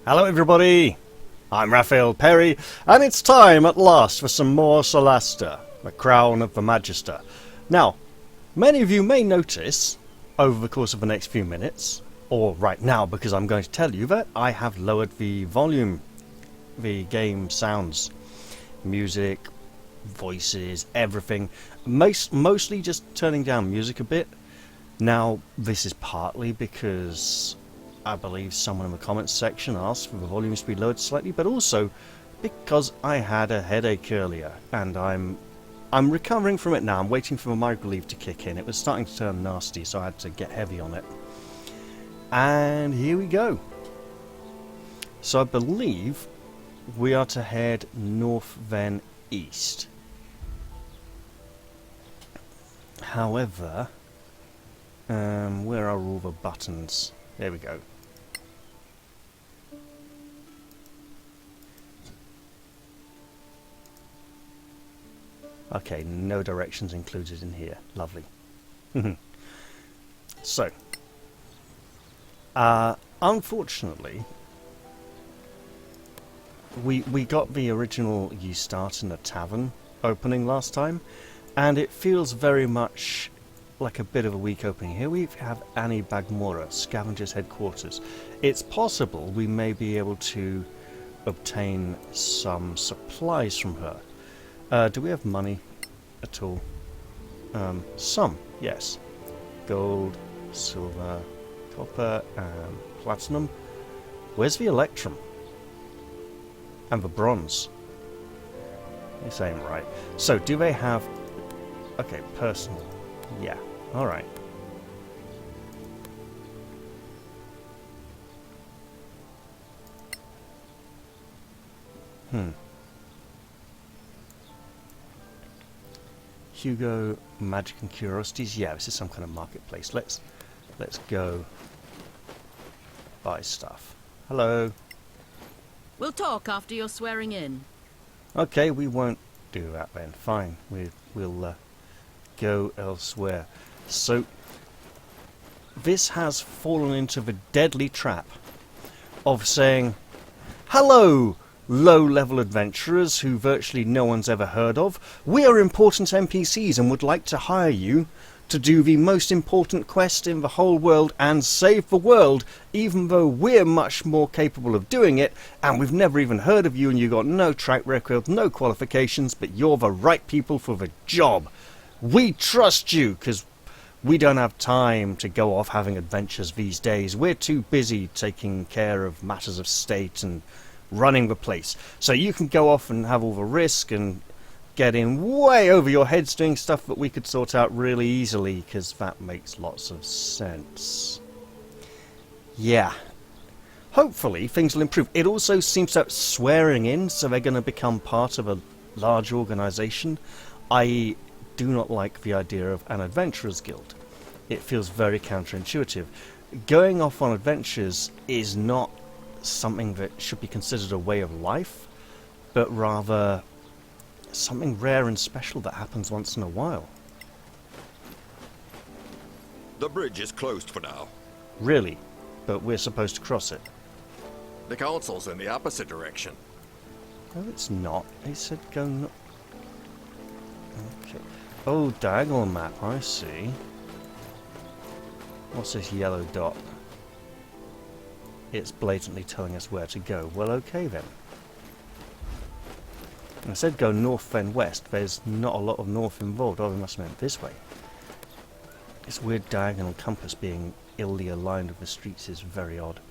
Hello everybody, I'm Raphael Perry, and it's time at last for some more Solasta, the crown of the Magister. Now, many of you may notice, over the course of the next few minutes, or right now because I'm going to tell you that I have lowered the volume, the game sounds, music, voices, everything, mostly just turning down music a bit. Now, this is partly because I believe someone in the comments section asked for the volumes to be lowered slightly, but also because I had a headache earlier, and I'm recovering from it now. I'm waiting for the migraine relief to kick in. It was starting to turn nasty, so I had to get heavy on it. And here we go. So I believe we are to head north then east. However, where are all the buttons? There we go. Okay, no directions included in here. Lovely. So, unfortunately, we got the original You Start in a Tavern opening last time, and it feels very much like a bit of a weak opening. Here we have Annie Bagmora, Scavenger's headquarters. It's possible we may be able to obtain some supplies from her. Do we have money at all? Some, yes. Gold, silver, copper, and platinum. Where's the electrum? And the bronze? You're saying right. So, do they have... Okay, personal. Yeah, alright. Hugo, Magic and Curiosities. Yeah, this is some kind of marketplace. Let's go buy stuff. Hello. We'll talk after your swearing in. Okay, we won't do that then. Fine. We'll go elsewhere. So, this has fallen into the deadly trap of saying, hello, low-level adventurers who virtually no one's ever heard of. We are important NPCs and would like to hire you to do the most important quest in the whole world and save the world, even though we're much more capable of doing it, and we've never even heard of you, and you've got no track record, no qualifications, but you're the right people for the job. We trust you, because we don't have time to go off having adventures these days. We're too busy taking care of matters of state and running the place. So you can go off and have all the risk and get in way over your heads doing stuff that we could sort out really easily, because that makes lots of sense. Yeah. Hopefully things will improve. It also seems that swearing in, so they're going to become part of a large organisation. I do not like the idea of an adventurers guild. It feels very counterintuitive. Going off on adventures is not something that should be considered a way of life, but rather something rare and special that happens once in a while. The bridge is closed for now. Really? But we're supposed to cross it. The council's in the opposite direction. No, it's not. It said go no... Okay. Oh, diagonal map, I see. What's this yellow dot? It's blatantly telling us where to go. Well, okay then. I said go north then west. There's not a lot of north involved. Oh, we must have meant this way. This weird diagonal compass being illy aligned with the streets is very odd.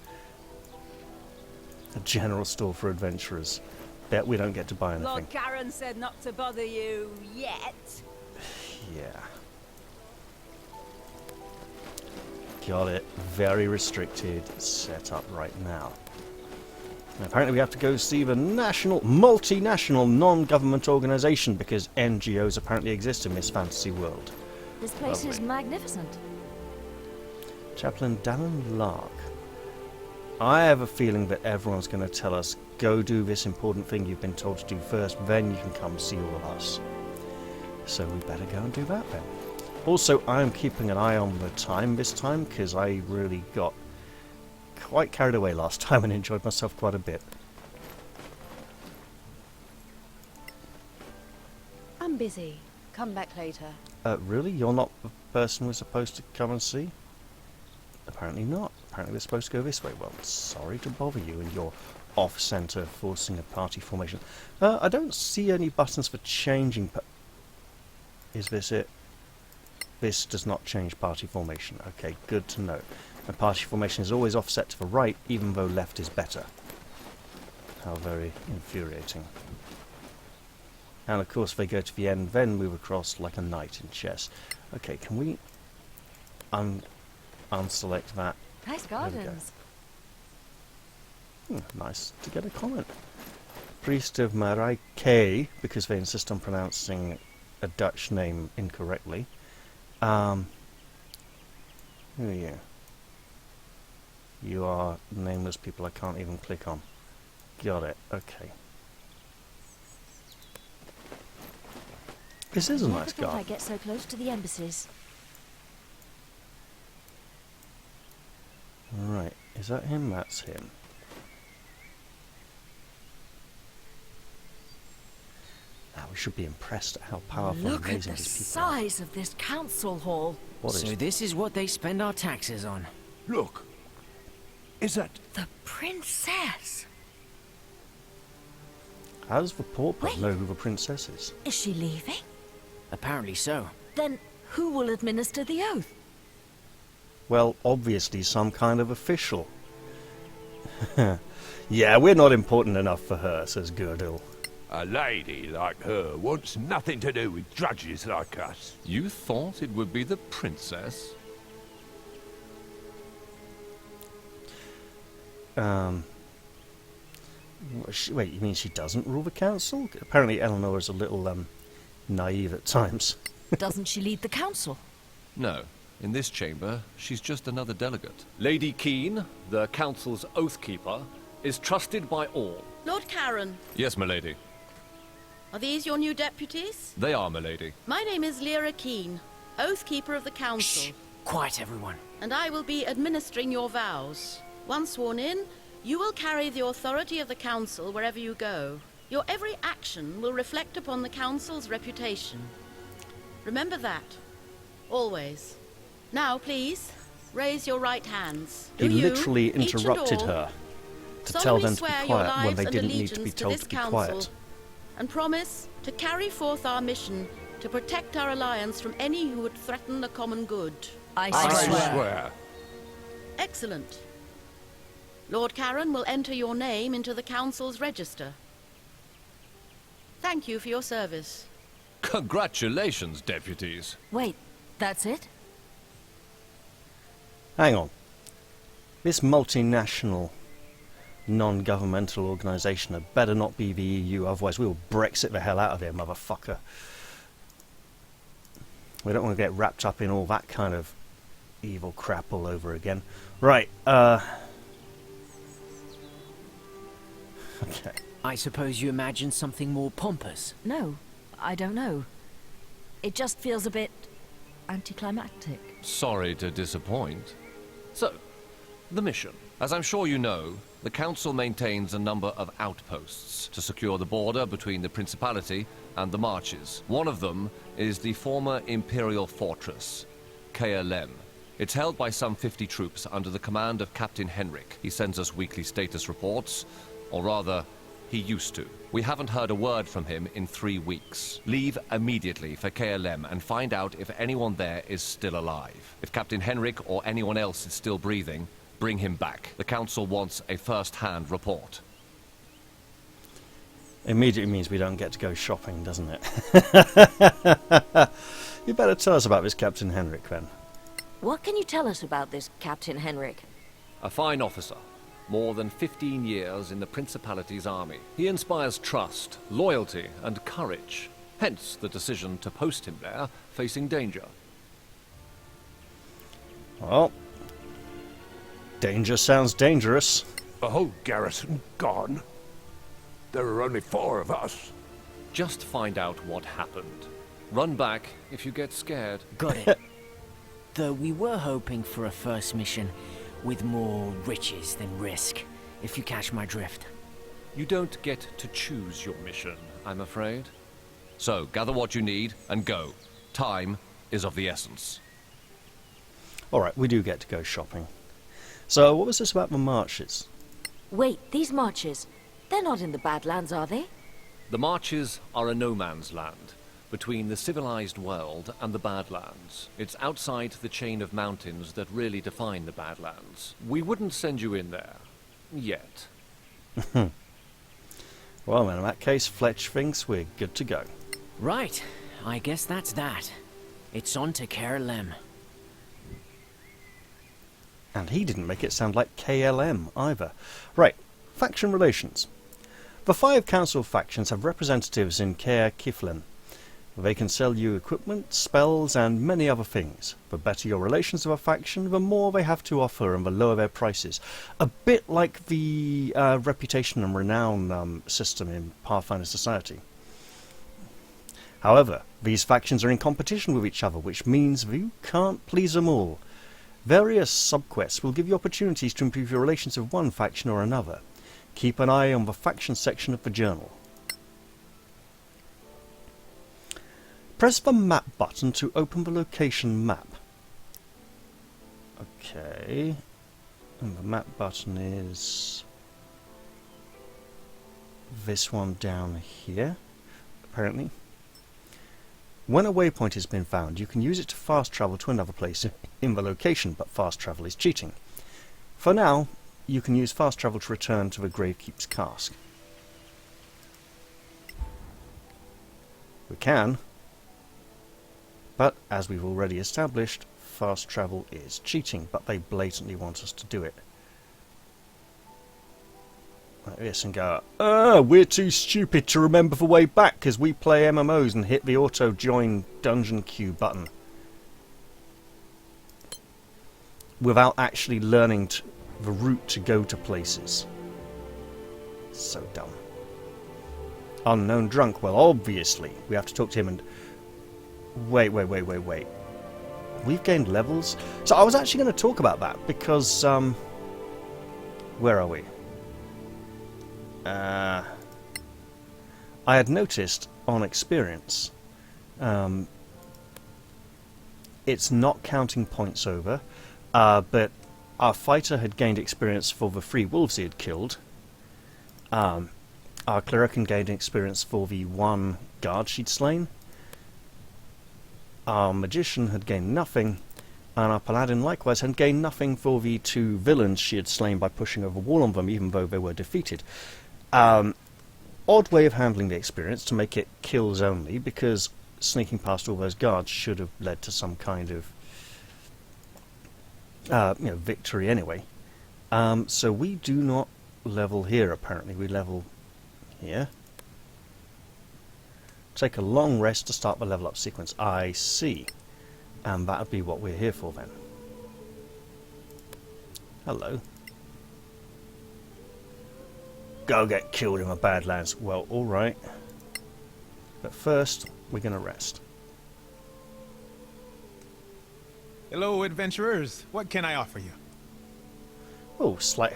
A general store for adventurers. Bet we don't get to buy anything. Lord Karen said not to bother you yet. Yeah. Got it. Very restricted setup right now. And apparently we have to go see the multinational non-government organisation, because NGOs apparently exist in this fantasy world. This place is magnificent. Chaplain Dallin Lark. I have a feeling that everyone's going to tell us, go do this important thing you've been told to do first, then you can come see all of us. So we better go and do that then. Also, I'm keeping an eye on the time this time, because I really got quite carried away last time and enjoyed myself quite a bit. I'm busy. Come back later. Really? You're not the person we're supposed to come and see? Apparently not. Apparently we're supposed to go this way. Well, sorry to bother you and your off-centre forcing a party formation. I don't see any buttons for changing... Is this it? This does not change party formation. Okay, good to know. My party formation is always offset to the right, even though left is better. How very infuriating. And of course, if they go to the end, then move across like a knight in chess. Okay, can we unselect that? Nice gardens. Nice to get a comment. Priest of Marai, because they insist on pronouncing a Dutch name incorrectly. Who are you? You are nameless people I can't even click on. Got it, okay. This is a nice Never thought guy. I'd get so close to the embassies. Right, is that him? That's him. Now we should be impressed at how powerful and Look at amazing the these people are. size of this council hall. What is So it? this is what they spend our taxes on. Look. Is that... The princess. How does the pauper Wait. know who the princess is? Is she leaving? Apparently so. Then who will administer the oath? Well, obviously some kind of official. Yeah, we're not important enough for her, says Girdle. A lady like her wants nothing to do with drudges like us. You thought it would be the princess? Wait, you mean she doesn't rule the council? Apparently Eleanor is a little, naive at times. Doesn't she lead the council? No. In this chamber, she's just another delegate. Lady Keene, the council's oathkeeper, is trusted by all. Lord Karen, Yes, my lady. are these your new deputies? They are, my lady. My name is Lyra Keene, Oathkeeper of the Council, Shh! Quiet, everyone. and I will be administering your vows. Once sworn in, you will carry the authority of the Council wherever you go. Your every action will reflect upon the Council's reputation. Remember that. Always. Now, please, raise your right hands. He Do you, literally each and interrupted all, her to tell solemnly them to swear be your quiet when lives they and didn't need to be allegiance told this to be council, quiet. and promise to carry forth our mission to protect our alliance from any who would threaten the common good. I swear. Excellent. Lord Karen will enter your name into the Council's register. Thank you for your service. Congratulations, deputies. Wait, that's it? Hang on. This multinational, non-governmental organisation had better not be the EU, otherwise we'll Brexit the hell out of here, motherfucker. We don't want to get wrapped up in all that kind of evil crap all over again. Right, okay. I suppose you imagine something more pompous. No, I don't know. It just feels a bit anticlimactic. Sorry to disappoint. So, the mission. As I'm sure you know, the Council maintains a number of outposts to secure the border between the Principality and the Marches. One of them is the former Imperial fortress, Caer Lem. It's held by some 50 troops under the command of Captain Henrik. He sends us weekly status reports, or rather, he used to. We haven't heard a word from him in 3 weeks. Leave immediately for Caer Lem and find out if anyone there is still alive. If Captain Henrik or anyone else is still breathing, bring him back. The Council wants a first-hand report. Immediately means we don't get to go shopping, doesn't it? You better tell us about this Captain Henrik, then. What can you tell us about this Captain Henrik? A fine officer. More than 15 years in the Principality's army. He inspires trust, loyalty, and courage. Hence the decision to post him there, facing danger. Well, danger sounds dangerous. The whole garrison gone. There are only 4 of us. Just find out what happened. Run back if you get scared. Got it. Though we were hoping for a first mission With more riches than risk, if you catch my drift. You don't get to choose your mission, I'm afraid. So, gather what you need and go. Time is of the essence. Alright, we do get to go shopping. So, what was this about the marches? Wait, these marches, they're not in the Badlands, are they? The Marches are a no man's land, between the civilized world and the Badlands. It's outside the chain of mountains that really define the Badlands. We wouldn't send you in there. Yet. Well, then, in that case, Fletch thinks we're good to go. Right, I guess that's that. It's on to Caer Lem. And he didn't make it sound like Caer Lem either. Right, faction relations. The 5 council factions have representatives in Caer Lem. They can sell you equipment, spells, and many other things. The better your relations with a faction, the more they have to offer and the lower their prices. A bit like the reputation and renown system in Pathfinder Society. However, these factions are in competition with each other, which means you can't please them all. Various subquests will give you opportunities to improve your relations with one faction or another. Keep an eye on the faction section of the journal. Press the map button to open the location map. Okay. And the map button is this one down here, apparently. When a waypoint has been found, you can use it to fast travel to another place in the location, but fast travel is cheating. For now, you can use fast travel to return to the Gravekeep's cask. We can, but as we've already established, fast travel is cheating, but they blatantly want us to do it. Like this and go, we're too stupid to remember the way back because we play MMOs and hit the auto join dungeon queue button without actually learning the route to go to places. So dumb. Unknown drunk, well obviously we have to talk to him and wait. We've gained levels. So I was actually going to talk about that because where are we? I had noticed on experience it's not counting points over, but our fighter had gained experience for the 3 wolves he had killed. Our cleric had gained experience for the 1 guard she'd slain. Our magician had gained nothing, and our paladin likewise had gained nothing for the 2 villains she had slain by pushing over a wall on them, even though they were defeated. Odd way of handling the experience to make it kills only, because sneaking past all those guards should have led to some kind of victory anyway. So we do not level here apparently, we level here. Take a long rest to start the level up sequence. I see. And that would be what we're here for then. Hello. Go get killed in the Badlands. Well, alright. But first, we're going to rest. Hello, adventurers. What can I offer you? Oh, slight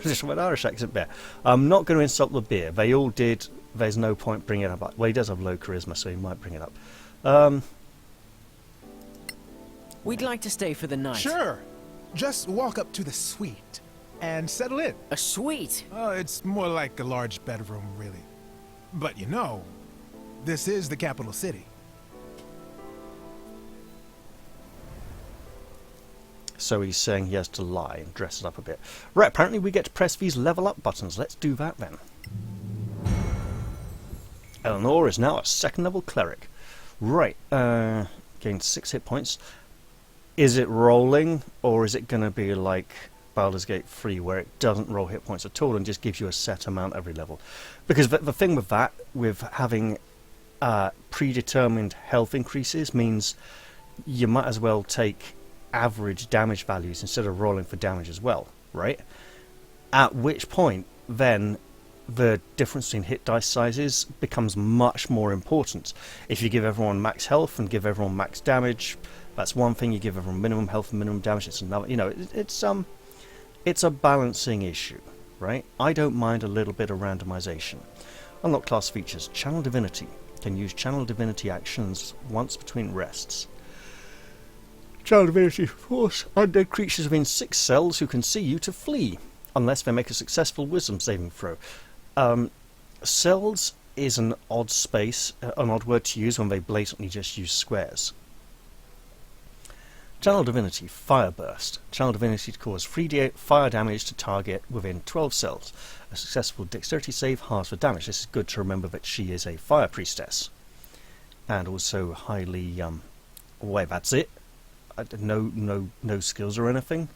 just with Irish accent there. I'm not going to insult the beer. They all did. There's no point bringing it up. Well, he does have low charisma, so he might bring it up. We'd like to stay for the night. Sure. Just walk up to the suite and settle in. A suite? Oh, it's more like a large bedroom, really. But you know, this is the capital city. So he's saying he has to lie and dress it up a bit. Right, apparently we get to press these level up buttons. Let's do that then. Eleanor is now a 2nd level cleric. Right, gained 6 hit points. Is it rolling, or is it going to be like Baldur's Gate 3 where it doesn't roll hit points at all and just gives you a set amount every level? Because the thing with that, with having predetermined health increases, means you might as well take average damage values instead of rolling for damage as well, right? At which point, then, the difference between hit dice sizes becomes much more important. If you give everyone max health and give everyone max damage, that's one thing. You give everyone minimum health and minimum damage, it's another. You know, it's it's a balancing issue, right? I don't mind a little bit of randomization. Unlock class features. Channel Divinity. Can use Channel Divinity actions once between rests. Channel Divinity force undead creatures within 6 cells who can see you to flee, unless they make a successful Wisdom saving throw. Cells is an odd space, an odd word to use when they blatantly just use squares. Channel Divinity, Fire Burst. Channel Divinity to cause 3d8 fire damage to target within 12 cells. A successful dexterity save halves the damage. This is good to remember that she is a fire priestess. And also highly, wait, that's it? No skills or anything?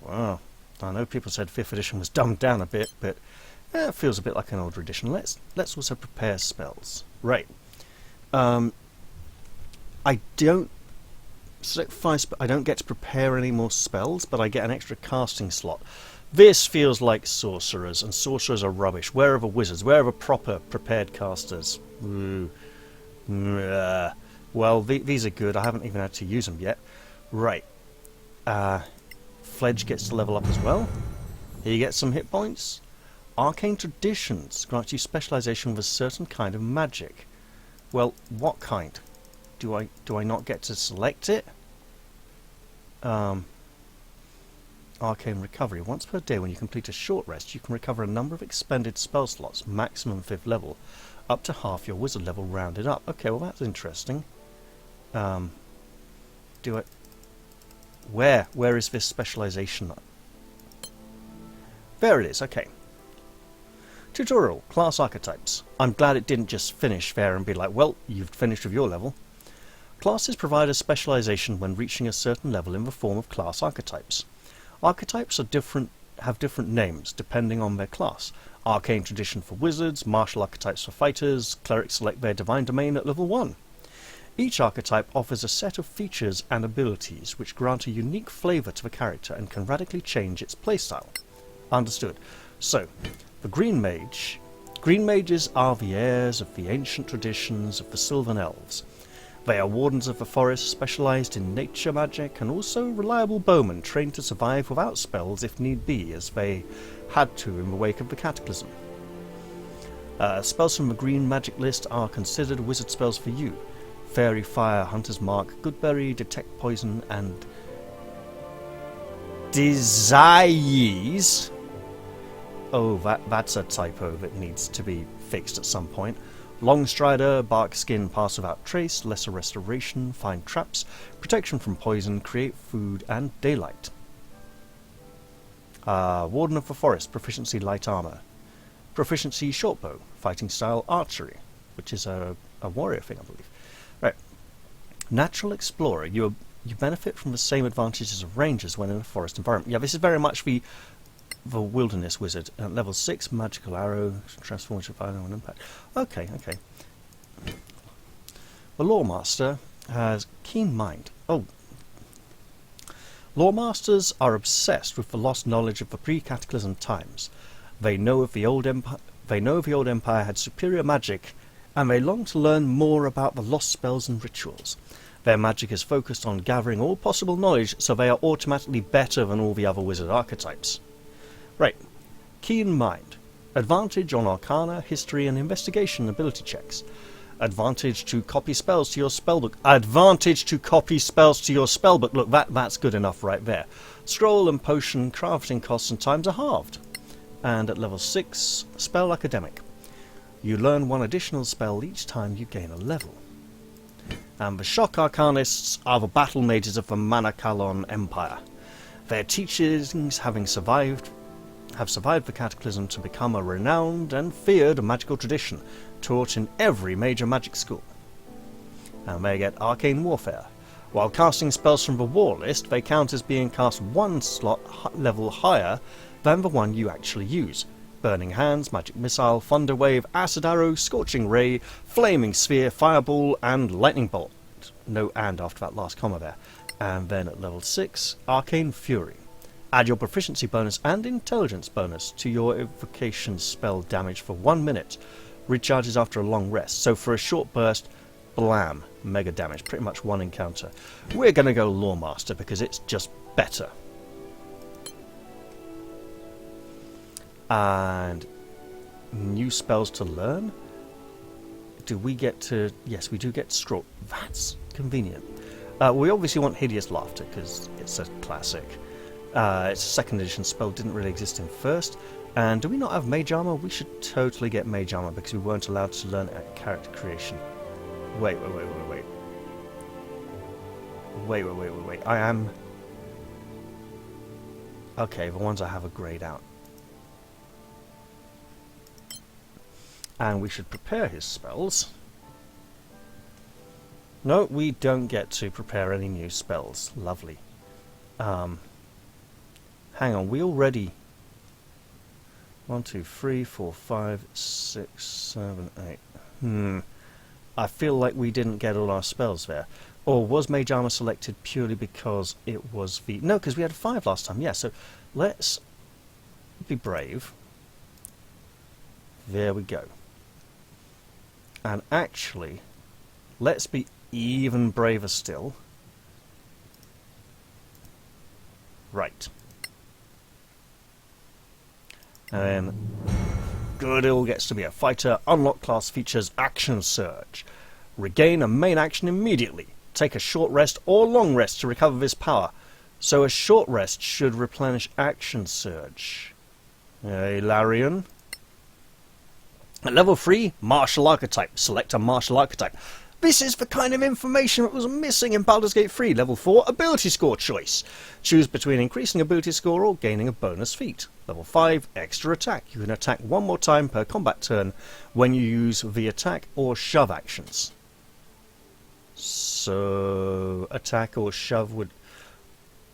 Wow. I know people said 5th edition was dumbed down a bit, but it feels a bit like an older edition. Let's also prepare spells. Right. I don't select 5 I don't get to prepare any more spells, but I get an extra casting slot. This feels like sorcerers, and sorcerers are rubbish. Where are the wizards? Where are the proper prepared casters? Well, these are good. I haven't even had to use them yet. Right. Fledge gets to level up as well. He gets some hit points. Arcane Traditions grants you specialization with a certain kind of magic. Well, what kind? Do I not get to select it? Arcane Recovery. Once per day when you complete a short rest, you can recover a number of expended spell slots, maximum 5th level, up to half your wizard level rounded up. Okay, well that's interesting. Do it. Where is this specialization? There it is, okay. Tutorial, Class Archetypes. I'm glad it didn't just finish there and be like, well, you've finished with your level. Classes provide a specialization when reaching a certain level in the form of class archetypes. Archetypes have different names depending on their class. Arcane Tradition for wizards, martial archetypes for fighters, clerics select their divine domain at level 1. Each archetype offers a set of features and abilities which grant a unique flavour to the character and can radically change its playstyle. Understood. So, the Green Mage. Green Mages are the heirs of the ancient traditions of the Sylvan Elves. They are wardens of the forest, specialised in nature magic, and also reliable bowmen trained to survive without spells if need be, as they had to in the wake of the Cataclysm. Spells from the green magic list are considered wizard spells for you. Fairy Fire, Hunter's Mark, Goodberry, Detect Poison, and Desires. Oh, that's a typo that needs to be fixed at some point. Longstrider, Bark Skin, Pass Without Trace, Lesser Restoration, Find Traps, Protection from Poison, Create Food, and Daylight. Warden of the Forest, Proficiency Light Armor. Proficiency Shortbow, Fighting Style Archery, which is a warrior thing, I believe. Right. Natural Explorer, you benefit from the same advantages of rangers when in a forest environment. Yeah, this is very much the Wilderness Wizard. Level 6, Magical Arrow, Transform into Fire and Impact. Okay. The Lawmaster has Keen Mind. Oh. Lawmasters are obsessed with the lost knowledge of the pre-Cataclysm times. They know the old Empire had superior magic, and they long to learn more about the lost spells and rituals. Their magic is focused on gathering all possible knowledge, so they are automatically better than all the other wizard archetypes. Right. Keen Mind. Advantage on Arcana, History, and Investigation ability checks. Advantage to copy spells to your spellbook. Advantage to copy spells to your spellbook. Look, that's good enough right there. Scroll and potion crafting costs and times are halved. And at level 6, Spell Academic. You learn one additional spell each time you gain a level. And the Shock Arcanists are the battle mages of the Manacalon Empire. Their teachings have survived the Cataclysm to become a renowned and feared magical tradition, taught in every major magic school. And they get Arcane Warfare. While casting spells from the War list, they count as being cast one slot level higher than the one you actually use. Burning Hands, Magic Missile, Thunder Wave, Acid Arrow, Scorching Ray, Flaming Sphere, Fireball, and Lightning Bolt. No and after that last comma there. And then at level 6, Arcane Fury. Add your proficiency bonus and intelligence bonus to your evocation spell damage for 1 minute. Recharges after a long rest. So for a short burst, blam, mega damage. Pretty much one encounter. We're going to go Lawmaster because it's just better. And new spells to learn. Do we get to... Yes, we do get scroll. That's convenient. We obviously want Hideous Laughter, because it's a classic. It's a 2nd edition spell, didn't really exist in 1st. And do we not have Mage Armor? We should totally get Mage Armor, because we weren't allowed to learn it at character creation. Wait. I am... Okay, the ones I have are greyed out. And we should prepare his spells. No, we don't get to prepare any new spells. Lovely. Hang on, we already... 1, 2, 3, 4, 5, 6, 7, 8. I feel like we didn't get all our spells there. Or was Mage Armor selected purely because it was the... No, because we had 5 last time. Yeah, so let's be brave. There we go. And actually, let's be even braver still. Right. And then, good, it all gets to be a fighter. Unlock class features Action Surge. Regain a main action immediately. Take a short rest or long rest to recover this power. So a short rest should replenish Action Surge. Hey, Larian. At level 3, Martial Archetype. Select a Martial Archetype. This is the kind of information that was missing in Baldur's Gate 3. Level 4, Ability Score choice. Choose between increasing ability score or gaining a bonus feat. Level 5, Extra Attack. You can attack 1 more time per combat turn when you use the attack or shove actions. So, attack or shove would...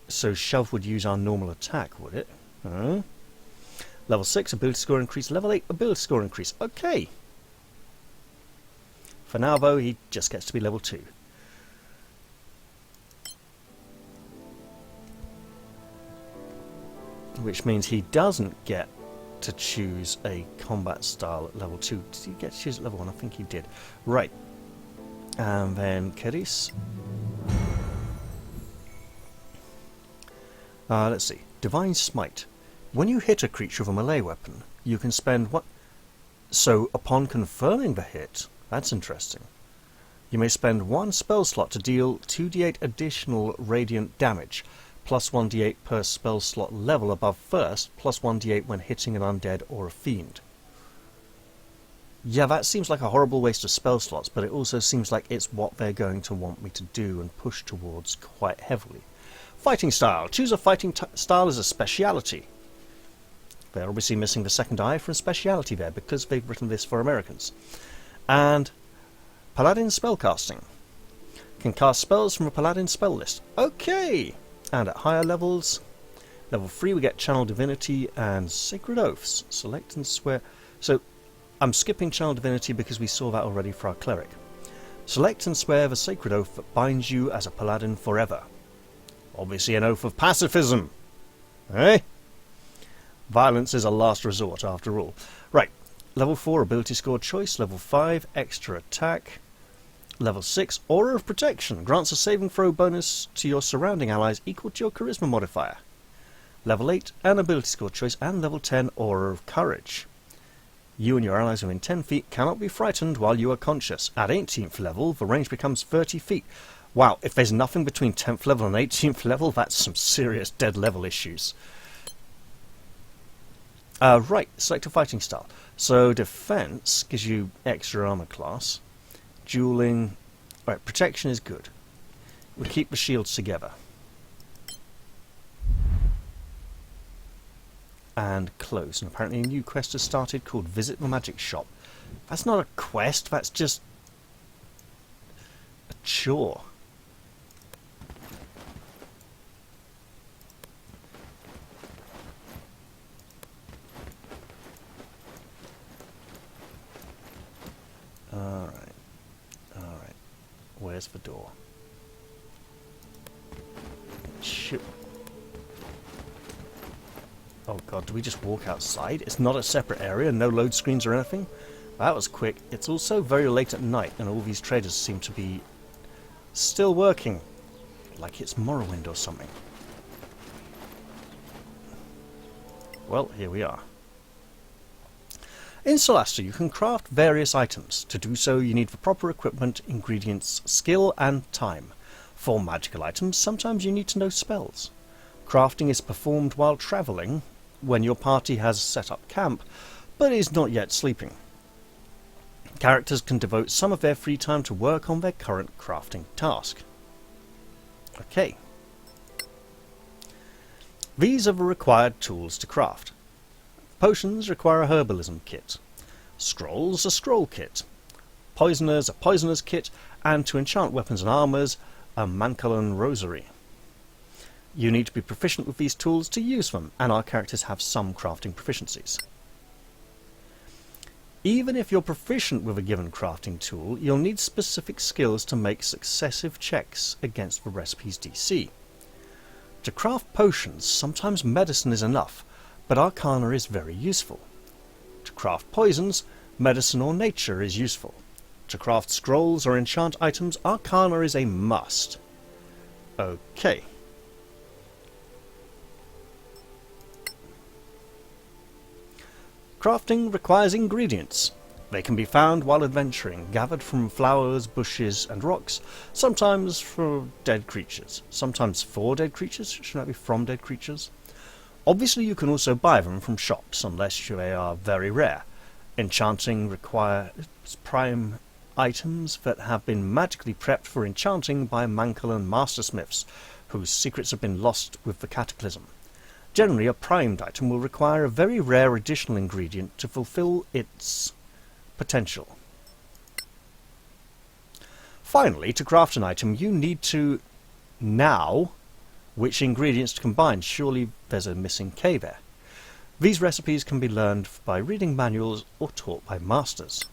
So shove would use our normal attack, would it? Huh? Level 6, ability score increase. Level 8, ability score increase. Okay. For now, though, he just gets to be level 2. Which means he doesn't get to choose a combat style at level 2. Did he get to choose at level 1? I think he did. Right. And then Keris. Let's see. Divine Smite. When you hit a creature with a melee weapon, you can spend what... So, upon confirming the hit, that's interesting. You may spend 1 spell slot to deal 2d8 additional radiant damage, plus 1d8 per spell slot level above first, plus 1d8 when hitting an undead or a fiend. Yeah, that seems like a horrible waste of spell slots, but it also seems like it's what they're going to want me to do and push towards quite heavily. Fighting style. Choose a fighting style as a speciality. They're obviously missing the second eye from speciality there, because they've written this for Americans. And Paladin spellcasting. Can cast spells from a Paladin spell list. Okay! And at higher levels, level 3 we get Channel Divinity and Sacred Oaths. Select and swear. So, I'm skipping Channel Divinity because we saw that already for our Cleric. Select and swear the Sacred Oath that binds you as a Paladin forever. Obviously an oath of pacifism. Eh? Violence is a last resort, after all. Right. Level 4, Ability Score Choice. Level 5, Extra Attack. Level 6, Aura of Protection. Grants a saving throw bonus to your surrounding allies equal to your Charisma modifier. Level 8, an Ability Score Choice. And Level 10, Aura of Courage. You and your allies within 10 feet cannot be frightened while you are conscious. At 18th level, the range becomes 30 feet. Wow, if there's nothing between 10th level and 18th level, that's some serious dead level issues. Right, select a fighting style. So defense gives you extra armor class. Dueling... Right, protection is good. We'll keep the shields together. And close. And apparently a new quest has started called Visit the Magic Shop. That's not a quest, that's just... a chore. Alright. Alright. Where's the door? Shoot. Oh god, do we just walk outside? It's not a separate area, no load screens or anything? That was quick. It's also very late at night, and all these traders seem to be still working. Like it's Morrowind or something. Well, here we are. In Solasta, you can craft various items. To do so, you need the proper equipment, ingredients, skill, and time. For magical items, sometimes you need to know spells. Crafting is performed while travelling, when your party has set up camp, but is not yet sleeping. Characters can devote some of their free time to work on their current crafting task. Okay. These are the required tools to craft. Potions require a herbalism kit. Scrolls, a scroll kit. Poisoners, a poisoner's kit. And to enchant weapons and armours, a Mancalan rosary. You need to be proficient with these tools to use them, and our characters have some crafting proficiencies. Even if you're proficient with a given crafting tool, you'll need specific skills to make successive checks against the recipe's DC. To craft potions, sometimes medicine is enough, but arcana is very useful. To craft poisons, medicine or nature is useful. To craft scrolls or enchant items, arcana is a must. Okay. Crafting requires ingredients. They can be found while adventuring, gathered from flowers, bushes, and rocks, sometimes from dead creatures, sometimes for dead creatures, should that be from dead creatures? Obviously you can also buy them from shops, unless they are very rare. Enchanting requires prime items that have been magically prepped for enchanting by Mancalan mastersmiths, whose secrets have been lost with the cataclysm. Generally, a primed item will require a very rare additional ingredient to fulfill its potential. Finally, to craft an item, you need to know which ingredients to combine. Surely there's a missing K there. These recipes can be learned by reading manuals or taught by masters.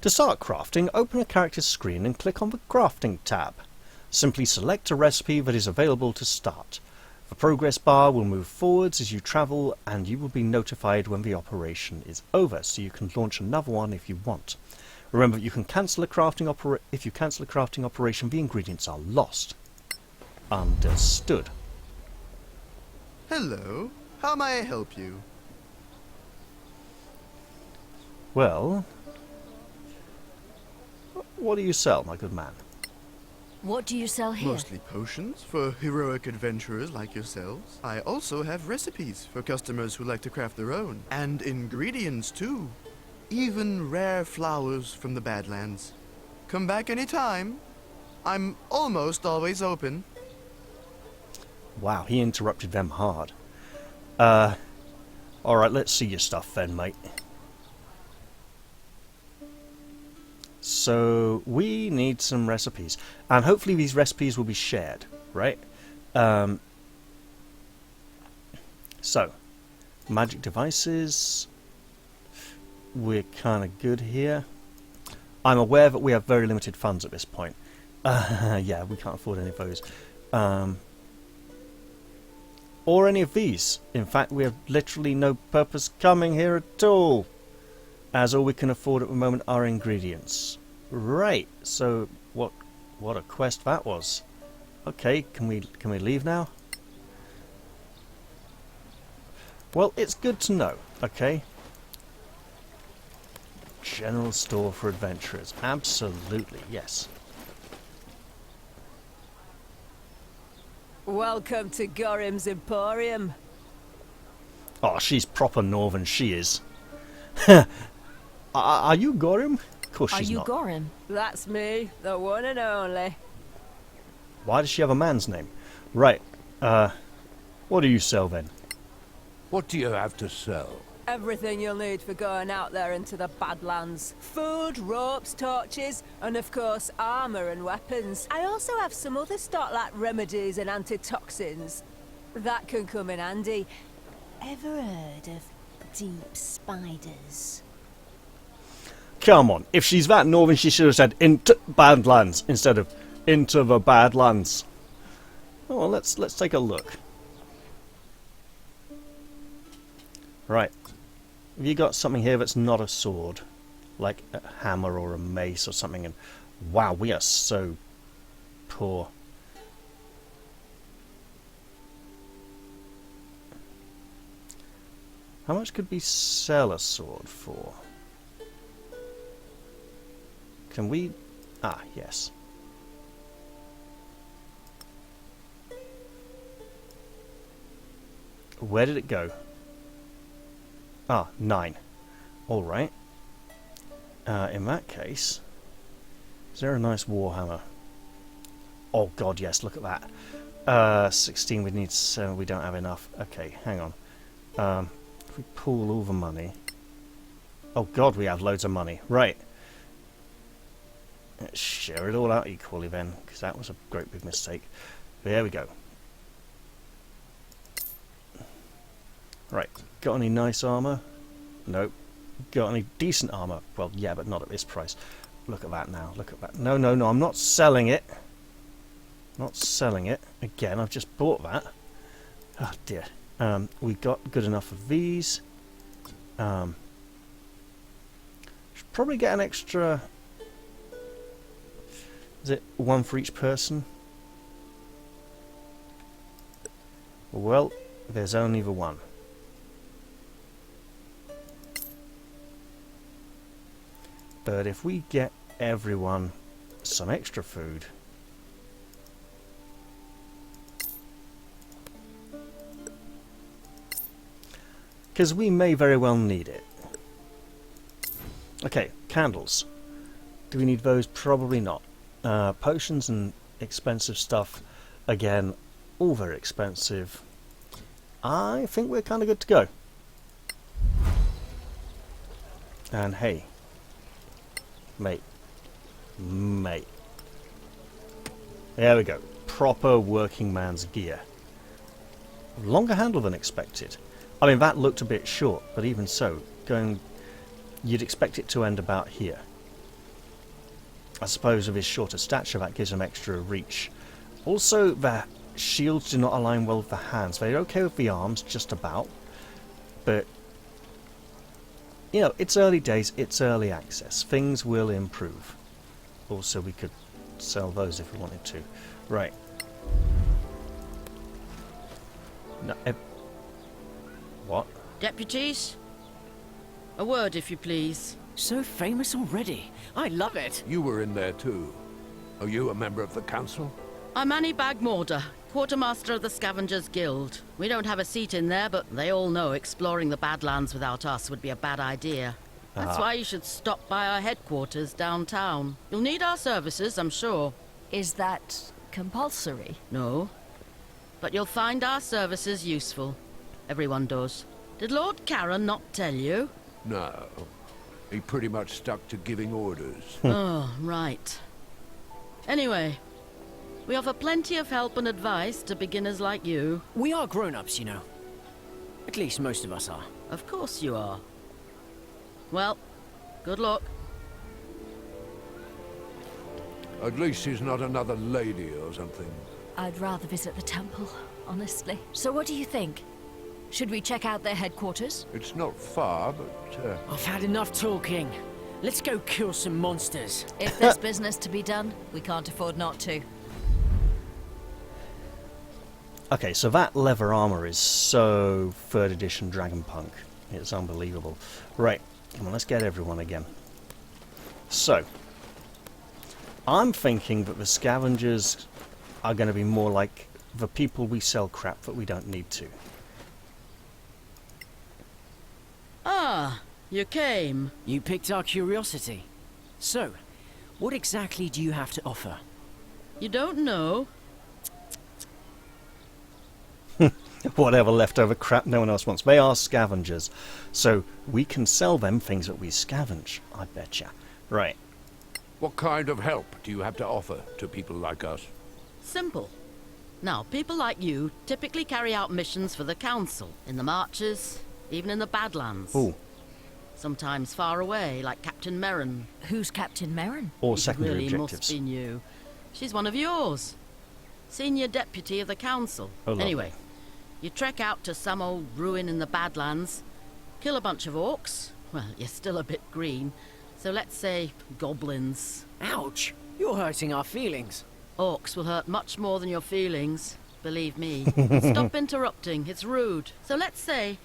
To start crafting, open a character's screen and click on the Crafting tab. Simply select a recipe that is available to start. The progress bar will move forwards as you travel, and you will be notified when the operation is over, so you can launch another one if you want. Remember, you can cancel a crafting if you cancel a crafting operation, the ingredients are lost. Understood. Hello. How may I help you? Well, what do you sell, my good man? What do you sell here? Mostly potions for heroic adventurers like yourselves. I also have recipes for customers who like to craft their own. And ingredients, too. Even rare flowers from the Badlands. Come back anytime. I'm almost always open. Wow, he interrupted them hard. Alright, let's see your stuff then, mate. So, we need some recipes. And hopefully these recipes will be shared, right? So, magic devices. We're kind of good here. I'm aware that we have very limited funds at this point. Yeah, we can't afford any of those. Or any of these. In fact, we have literally no purpose coming here at all, as all we can afford at the moment are ingredients. Right, so what a quest that was. Okay, can we leave now? Well, it's good to know, okay? General store for adventurers. Absolutely, yes. Welcome to Gorham's Emporium. Oh, she's proper northern, she is. Are you Gorham? Of course she's not. Are you Gorham? That's me, the one and only. Why does she have a man's name? Right, what do you sell then? What do you have to sell? Everything you'll need for going out there into the Badlands. Food, ropes, torches, and of course armor and weapons. I also have some other stock like remedies and antitoxins. That can come in handy. Ever heard of deep spiders? Come on, if she's that northern, she should have said into Badlands instead of into the Badlands. Oh, well, let's take a look. Right. Have you got something here that's not a sword? Like a hammer or a mace or something? And wow, we are so poor. How much could we sell a sword for? Can we... Ah, yes. Where did it go? Ah, 9. Alright. In that case... Is there a nice warhammer? Oh god, yes, look at that. 16, we need 7, we don't have enough. Okay, hang on. If we pool all the money... Oh god, we have loads of money. Right. Let's share it all out equally then, because that was a great big mistake. There we go. Right, got any nice armour? Nope. Got any decent armour? Well, yeah, but not at this price. Look at that now, look at that. No, no, no, I'm not selling it. Not selling it. Again, I've just bought that. Oh dear. We got good enough of these. Should probably get an extra... Is it 1 for each person? Well, there's only the one. But if we get everyone some extra food... Because we may very well need it. Okay, candles. Do we need those? Probably not. Potions and expensive stuff, again, all very expensive. I think we're kind of good to go. And hey, mate. There we go. Proper working man's gear. Longer handle than expected. I mean, that looked a bit short, but even so, you'd expect it to end about here. I suppose with his shorter stature, that gives him extra reach. Also, the shields do not align well with the hands. They're okay with the arms, just about. But, you know, it's early days, it's early access. Things will improve. Also, we could sell those if we wanted to. Right. No, what? Deputies? A word, if you please. So famous already. I love it. You were in there too. Are you a member of the council? I'm Annie Bagmorder, quartermaster of the Scavengers Guild. We don't have a seat in there, but they all know exploring the Badlands without us would be a bad idea. That's why you should stop by our headquarters downtown. You'll need our services, I'm sure. Is that compulsory? No. But you'll find our services useful. Everyone does. Did Lord Caron not tell you? No. He pretty much stuck to giving orders. Oh, right. Anyway, we offer plenty of help and advice to beginners like you. We are grown-ups, you know. At least most of us are. Of course you are. Well, good luck. At least she's not another lady or something. I'd rather visit the temple, honestly. So what do you think? Should we check out their headquarters? It's not far, but... I've had enough talking. Let's go kill some monsters. If there's business to be done, we can't afford not to. Okay, so that leather armor is so 3rd edition Dragonpunk. It's unbelievable. Right, come on, let's get everyone again. So, I'm thinking that the scavengers are going to be more like the people we sell crap that we don't need to. Ah, you came. You picked our curiosity. So, what exactly do you have to offer? You don't know? Whatever leftover crap no one else wants. They are scavengers. So, we can sell them things that we scavenge, I betcha. Right. What kind of help do you have to offer to people like us? Simple. Now, people like you typically carry out missions for the Council, in the Marches, even in the Badlands. Ooh. Sometimes far away, like Captain Merrin. Who's Captain Merrin? Or secondary really objectives. Must be new. She's one of yours. Senior deputy of the Council. Oh, lovely. Anyway, you trek out to some old ruin in the Badlands, kill a bunch of orcs. Well, you're still a bit green, so let's say goblins. Ouch! You're hurting our feelings. Orcs will hurt much more than your feelings, believe me. Stop interrupting, it's rude. So let's say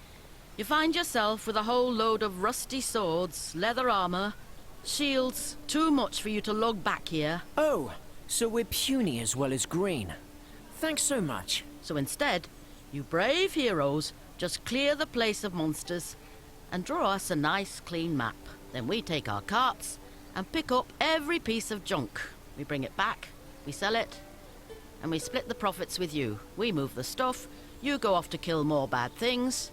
You find yourself with a whole load of rusty swords, leather armor, shields, too much for you to lug back here. Oh, so we're puny as well as green. Thanks so much. So instead, you brave heroes just clear the place of monsters and draw us a nice clean map. Then we take our carts and pick up every piece of junk. We bring it back, we sell it, and we split the profits with you. We move the stuff, you go off to kill more bad things.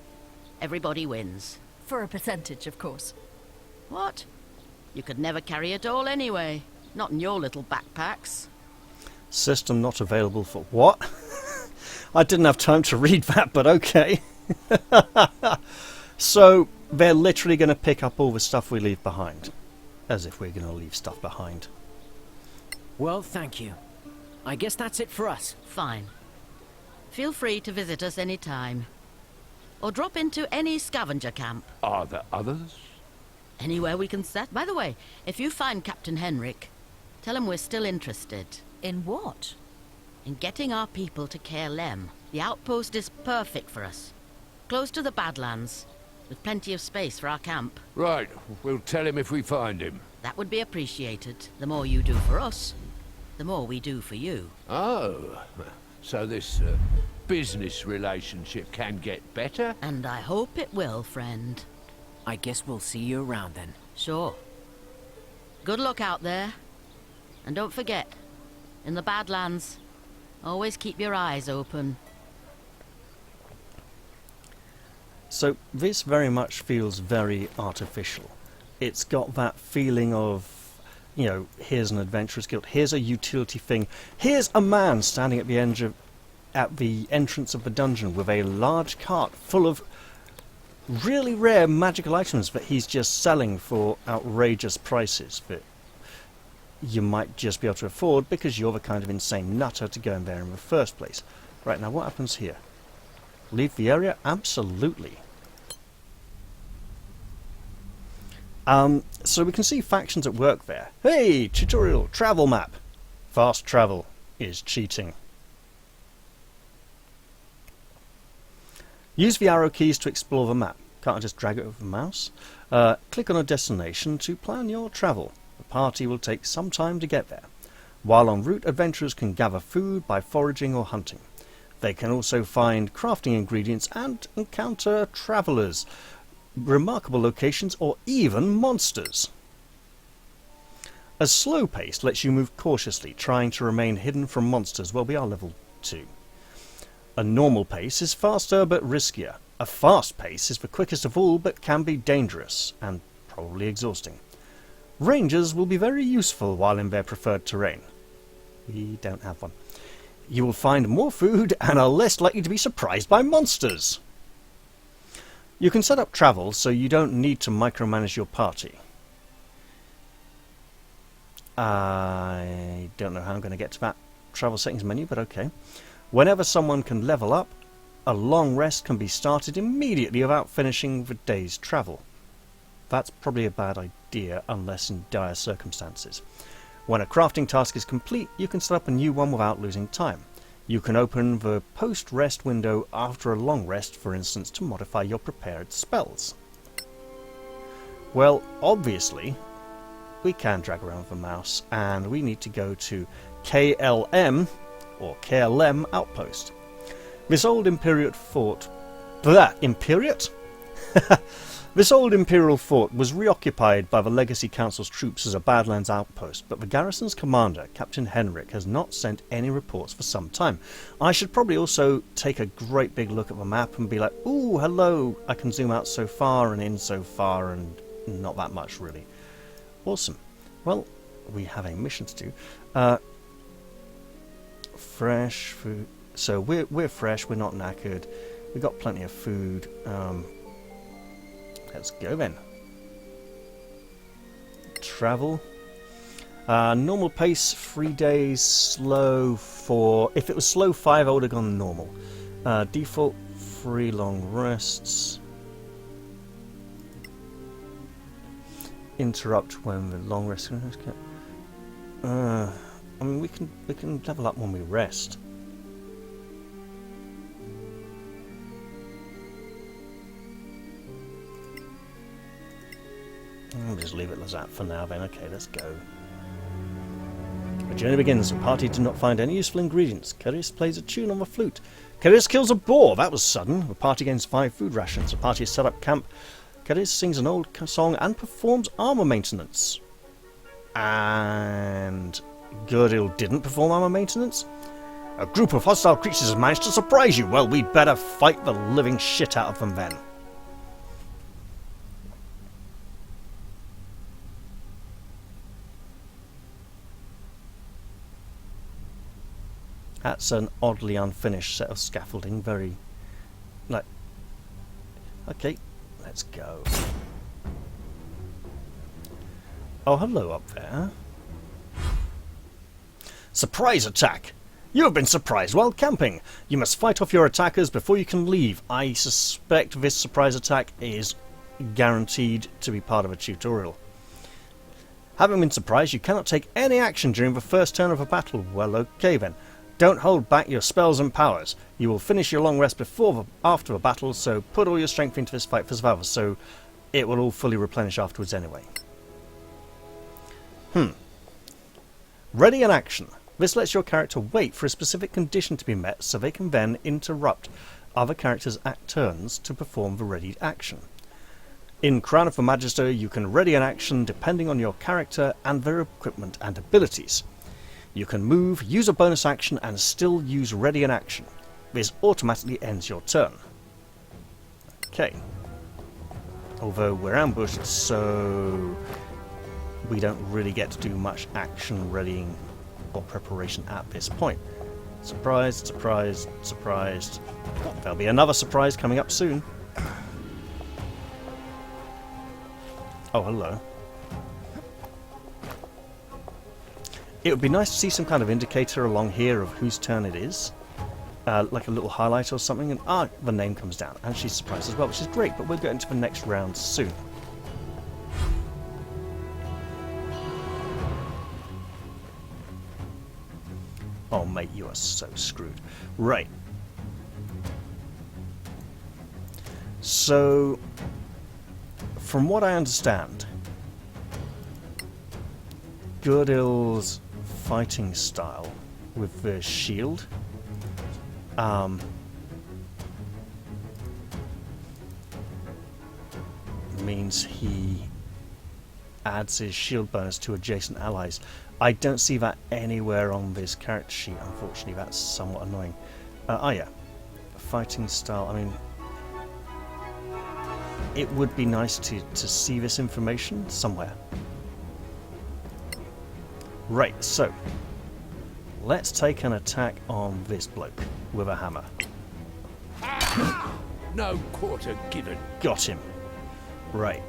Everybody wins. For a percentage, of course. What? You could never carry it all anyway. Not in your little backpacks. System not available for what? I didn't have time to read that, but okay. So, they're literally going to pick up all the stuff we leave behind. As if we're going to leave stuff behind. Well, thank you. I guess that's it for us. Fine. Feel free to visit us any time. Or drop into any scavenger camp. Are there others? Anywhere we can set. By the way, if you find Captain Henrik, tell him we're still interested. In what? In getting our people to Caer Lem. The outpost is perfect for us. Close to the Badlands, with plenty of space for our camp. Right, we'll tell him if we find him. That would be appreciated. The more you do for us, the more we do for you. Oh, so this business relationship can get better? And I hope it will, friend. I guess we'll see you around then. Sure. Good luck out there. And don't forget, in the Badlands, always keep your eyes open. So this very much feels very artificial. It's got that feeling of, you know, here's an adventurous guild, here's a utility thing, here's a man standing at the entrance of the dungeon with a large cart full of really rare magical items that he's just selling for outrageous prices that you might just be able to afford because you're the kind of insane nutter to go in there in the first place. Right, now what happens here? Leave the area? Absolutely. So we can see factions at work there. Hey, tutorial, travel map. Fast travel is cheating. Use the arrow keys to explore the map. Can't I just drag it over the mouse? Click on a destination to plan your travel. The party will take some time to get there. While en route, adventurers can gather food by foraging or hunting. They can also find crafting ingredients and encounter travellers, remarkable locations, or even monsters. A slow pace lets you move cautiously, trying to remain hidden from monsters. Well, we are level 2. A normal pace is faster but riskier. A fast pace is the quickest of all but can be dangerous and probably exhausting. Rangers will be very useful while in their preferred terrain. We don't have one. You will find more food and are less likely to be surprised by monsters. You can set up travel so you don't need to micromanage your party. I don't know how I'm going to get to that travel settings menu, but okay. Whenever someone can level up, a long rest can be started immediately without finishing the day's travel. That's probably a bad idea unless in dire circumstances. When a crafting task is complete, you can set up a new one without losing time. You can open the post-rest window after a long rest, for instance, to modify your prepared spells. Well, obviously, we can drag around with the mouse, and we need to go to Caer Lem, or Caer Lem Outpost. This old Imperial fort... Imperiate? This old Imperial fort was reoccupied by the Legacy Council's troops as a Badlands outpost, but the garrison's commander, Captain Henrik, has not sent any reports for some time. I should probably also take a great big look at the map and be like, ooh, hello, I can zoom out so far and in so far and not that much, really. Awesome. Well, we have a mission to do. Fresh food. So we're fresh, we're not knackered. We've got plenty of food. Let's go then. Travel. Normal pace, 3 days. Slow 4. If it was slow 5, I would have gone normal. Default, 3 long rests. Interrupt when the long rest. I mean, we can level up when we rest. I'll just leave it as that for now then. Okay, let's go. The journey begins. The party do not find any useful ingredients. Caer plays a tune on the flute. Caer kills a boar. That was sudden. The party gains 5 food rations. The party has set up camp. Caer sings an old song and performs armor maintenance. And Girdle didn't perform armor maintenance? A group of hostile creatures has managed to surprise you. Well, we'd better fight the living shit out of them then. That's an oddly unfinished set of scaffolding. Very... like... okay, let's go. Oh, hello up there. Surprise attack! You have been surprised while camping. You must fight off your attackers before you can leave. I suspect this surprise attack is guaranteed to be part of a tutorial. Having been surprised, you cannot take any action during the first turn of a battle. Well, okay then. Don't hold back your spells and powers. You will finish your long rest after the battle, so put all your strength into this fight for survival, so it will all fully replenish afterwards anyway. Ready in action. This lets your character wait for a specific condition to be met, so they can then interrupt other characters' turns to perform the readied action. In Crown of the Magister, you can ready an action depending on your character and their equipment and abilities. You can move, use a bonus action, and still use ready an action. This automatically ends your turn. Okay. Although we're ambushed, so we don't really get to do much action readying or preparation at this point. Surprised, surprised, surprised. There'll be another surprise coming up soon. Oh, hello. It would be nice to see some kind of indicator along here of whose turn it is. Like a little highlight or something, and the name comes down. And she's surprised as well, which is great, but we'll get into the next round soon. Oh, mate, you are so screwed. Right. So, from what I understand, Girdle's fighting style with the shield means he adds his shield bonus to adjacent allies. I don't see that anywhere on this character sheet, unfortunately. That's somewhat annoying. Oh yeah, fighting style. I mean, it would be nice to see this information somewhere. Right, so let's take an attack on this bloke with a hammer. No quarter given. Got him. Right.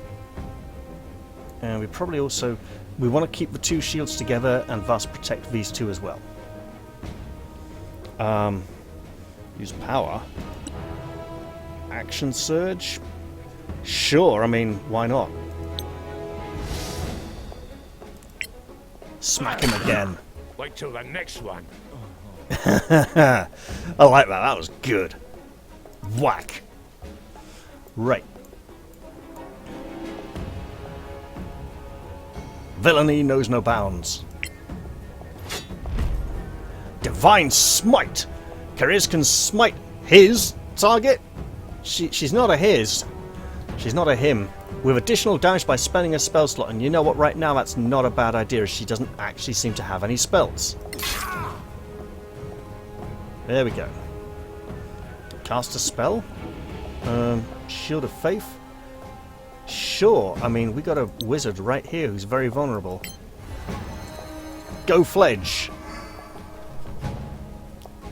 And we probably also... we want to keep the two shields together and thus protect these two as well. Use power. Action surge. Sure, I mean, why not? Smack him again. Wait till the next one. I like that. That was good. Whack. Right. Villainy knows no bounds. Divine Smite! Caer can smite his target? She's not a his. She's not a him. With additional damage by spending a spell slot, and you know what, right now that's not a bad idea, as she doesn't actually seem to have any spells. There we go. Cast a spell? Shield of Faith? Sure, I mean, we got a wizard right here who's very vulnerable. Go Fledge!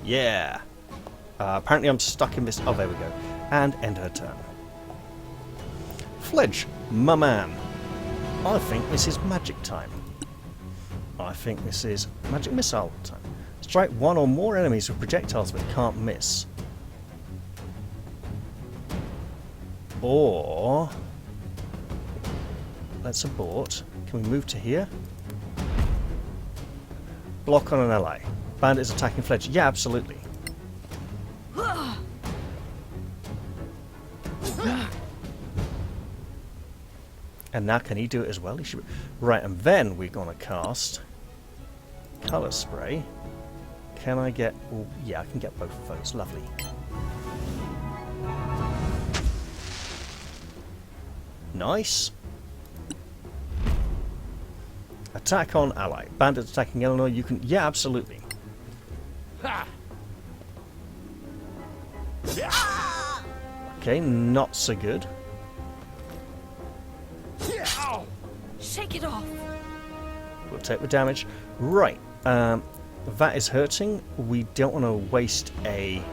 Yeah. Apparently I'm stuck in this... oh, there we go. And end her turn. Fledge, my man. I think this is magic time. I think this is magic missile time. Strike one or more enemies with projectiles that can't miss. Or... let's abort. Can we move to here? Block on an ally. Bandits attacking Fledge. Yeah, absolutely. And now can he do it as well? He should. Right, and then we're going to cast Colour Spray. Can I get... Oh, yeah, I can get both of those. Lovely. Nice. Attack on ally. Bandits attacking Eleanor, you can... Yeah, absolutely. Ha! Okay, not so good. Shake it off. We'll take the damage. Right. That is hurting. We don't want to waste a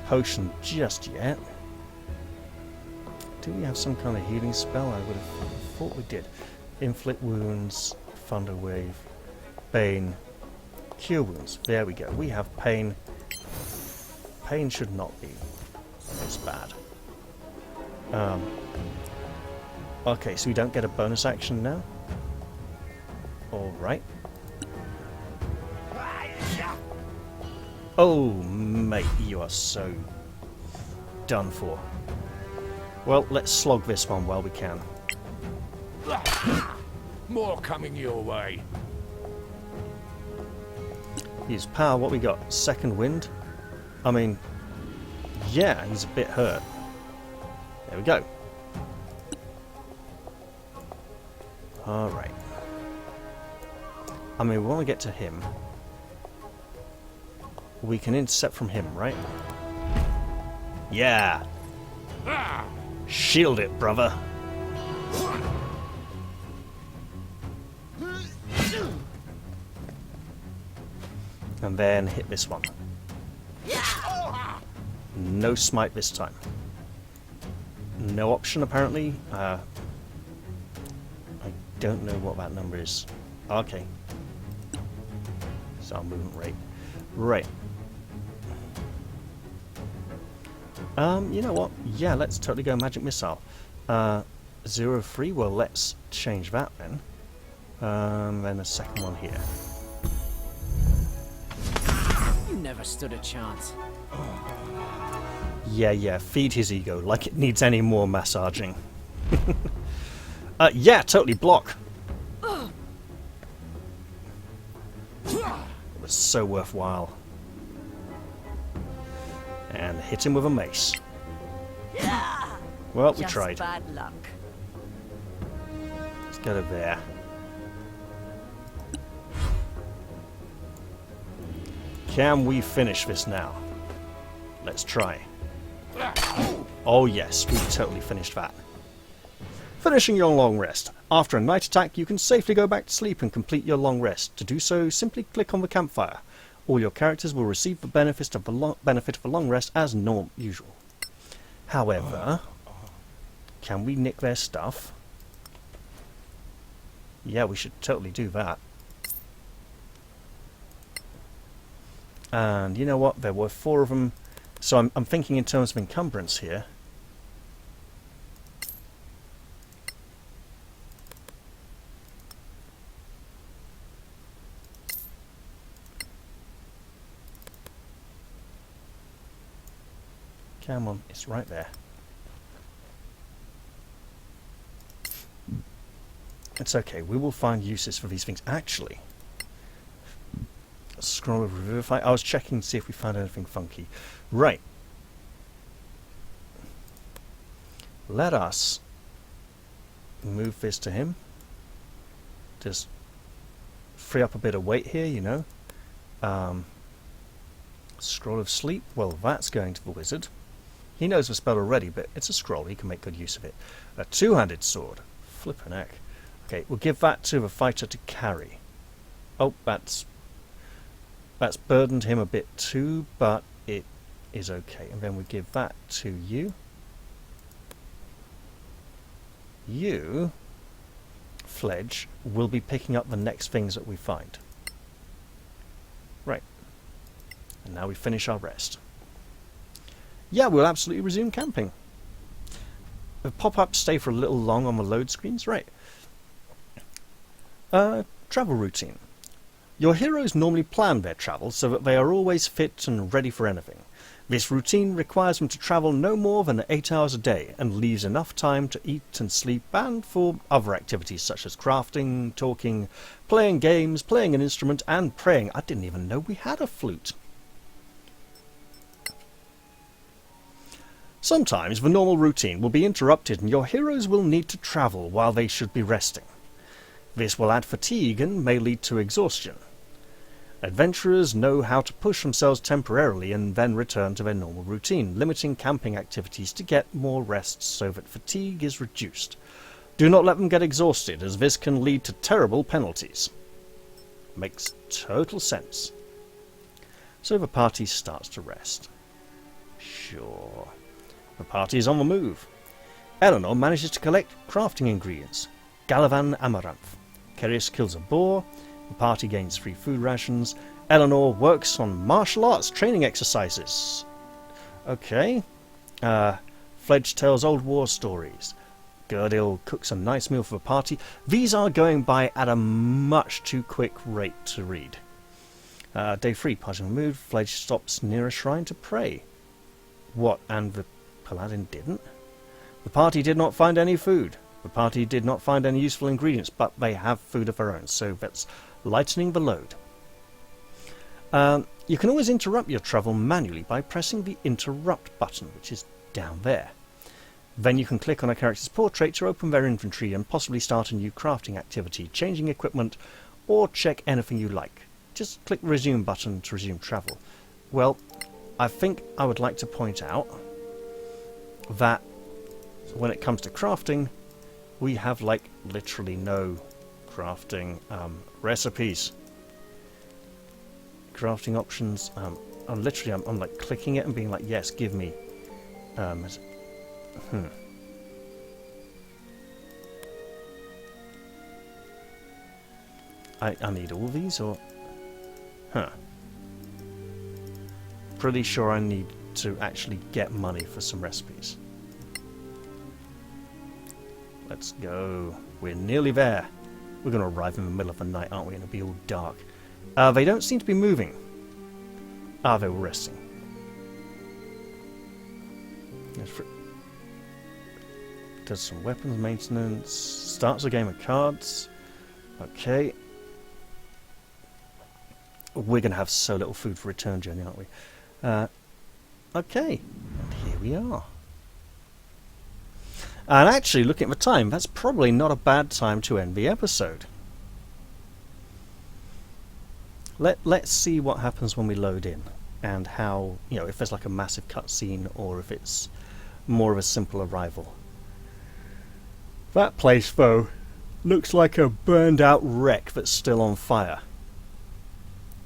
potion just yet. Do we have some kind of healing spell? I would have thought we did. Inflict wounds, thunder wave, bane, cure wounds. There we go. We have pain. Pain should not be this bad. Okay, so we don't get a bonus action now. Alright. Oh, mate, you are so done for. Well, let's slog this one while we can. More coming your way. Use power, what we got? Second wind? I mean, yeah, he's a bit hurt. There we go. Alright. I mean, we want to get to him. We can intercept from him, right? Yeah! Shield it, brother! And then hit this one. No smite this time. No option, apparently. I don't know what that number is. Okay. It's our movement rate. Right. You know what? Yeah, let's totally go magic missile. 0-3. Well, let's change that then. Then a second one here. You never stood a chance. Yeah, feed his ego like it needs any more massaging. Yeah, totally block. It was so worthwhile. And hit him with a mace. Well, we tried. Bad luck. Let's get over there. Can we finish this now? Let's try. Oh yes, we totally finished that. Finishing your long rest. After a night attack, you can safely go back to sleep and complete your long rest. To do so, simply click on the campfire. All your characters will receive the benefit of the long rest as usual. However, can we nick their stuff? Yeah, we should totally do that. And you know what? There were 4 of them. So I'm thinking in terms of encumbrance here. Come on, it's right there. It's okay, we will find uses for these things. Actually, scroll of Revivify. I was checking to see if we found anything funky. Right. Let us move this to him. Just free up a bit of weight here, you know. Scroll of Sleep. Well, that's going to the wizard. He knows the spell already, but it's a scroll. He can make good use of it. A two-handed sword. Flippin' heck. Okay, we'll give that to the fighter to carry. Oh, that's burdened him a bit too, but it is okay. And then we give that to you. You, Fledge, will be picking up the next things that we find. Right. And now we finish our rest. Yeah, we'll absolutely resume camping. The pop-ups stay for a little long on the load screens. Right. Travel routine. Your heroes normally plan their travel so that they are always fit and ready for anything. This routine requires them to travel no more than 8 hours a day and leaves enough time to eat and sleep and for other activities such as crafting, talking, playing games, playing an instrument and praying. I didn't even know we had a flute. Sometimes the normal routine will be interrupted and your heroes will need to travel while they should be resting. This will add fatigue and may lead to exhaustion. Adventurers know how to push themselves temporarily and then return to their normal routine, limiting camping activities to get more rest so that fatigue is reduced. Do not let them get exhausted, as this can lead to terrible penalties. Makes total sense. So the party starts to rest. Sure. The party is on the move. Eleanor manages to collect crafting ingredients. Galavan amaranth. Kerius kills a boar. The party gains 3 food rations. Eleanor works on martial arts training exercises. Okay. Fledge tells old war stories. Gerdil cooks a nice meal for the party. These are going by at a much too quick rate to read. Day 3, party removed. Fledge stops near a shrine to pray. What, and the paladin didn't? The party did not find any food. The party did not find any useful ingredients, but they have food of their own, so that's lightening the load. You can always interrupt your travel manually by pressing the interrupt button, which is down there. Then you can click on a character's portrait to open their inventory and possibly start a new crafting activity, changing equipment, or check anything you like. Just click the resume button to resume travel. Well, I think I would like to point out that when it comes to crafting, we have like literally no crafting recipes. Crafting options. I'm like clicking it and being like, yes, give me. I need all these, or pretty sure I need to actually get money for some recipes. Let's go. We're nearly there. We're going to arrive in the middle of the night, aren't we? And it'll be all dark. They don't seem to be moving. They were resting. Does some weapons maintenance. Starts a game of cards. Okay. We're going to have so little food for return journey, aren't we? Okay. And here we are. And actually, looking at the time, that's probably not a bad time to end the episode. Let's see what happens when we load in, and how, you know, if there's like a massive cutscene or if it's more of a simple arrival. That place, though, looks like a burned out wreck that's still on fire.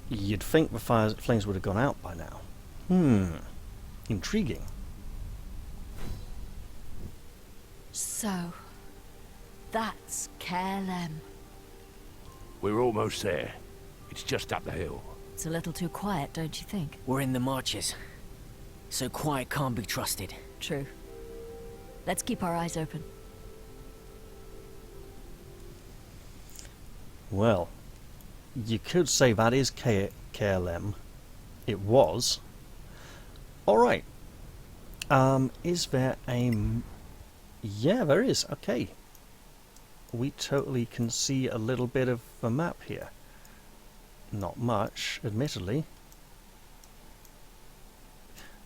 You'd think the flames would have gone out by now. Intriguing. So, that's Caer Lem. We're almost there. It's just up the hill. It's a little too quiet, don't you think? We're in the marches, so quiet can't be trusted. True. Let's keep our eyes open. Well, you could say that is Caer Lem. It was. Alright. Is there a... Yeah, there is. Okay. We totally can see a little bit of the map here. Not much, admittedly.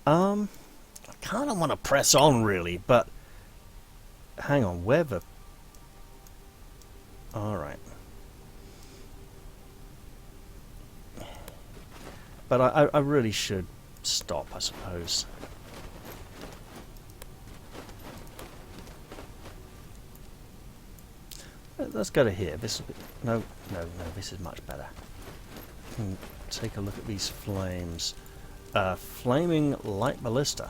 I kind of want to press on, really, but... Hang on, where the... Alright. But I really should stop, I suppose. Let's go to here. This will be... No, this is much better. Take a look at these flames. Flaming light ballista.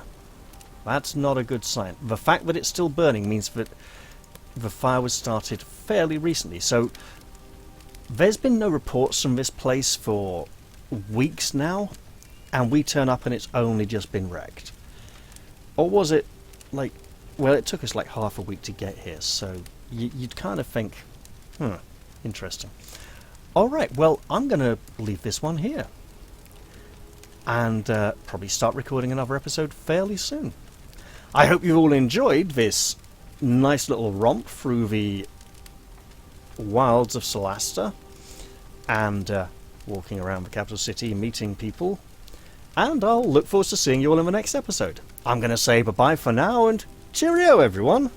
That's not a good sign. The fact that it's still burning means that the fire was started fairly recently. So there's been no reports from this place for weeks now, and we turn up and it's only just been wrecked. Or was it like... Well, it took us like half a week to get here, so you'd kind of think, interesting. Alright, well, I'm going to leave this one here. and probably start recording another episode fairly soon. I hope you've all enjoyed this nice little romp through the wilds of Solasta and walking around the capital city, meeting people, and I'll look forward to seeing you all in the next episode. I'm going to say bye-bye for now, and cheerio, everyone!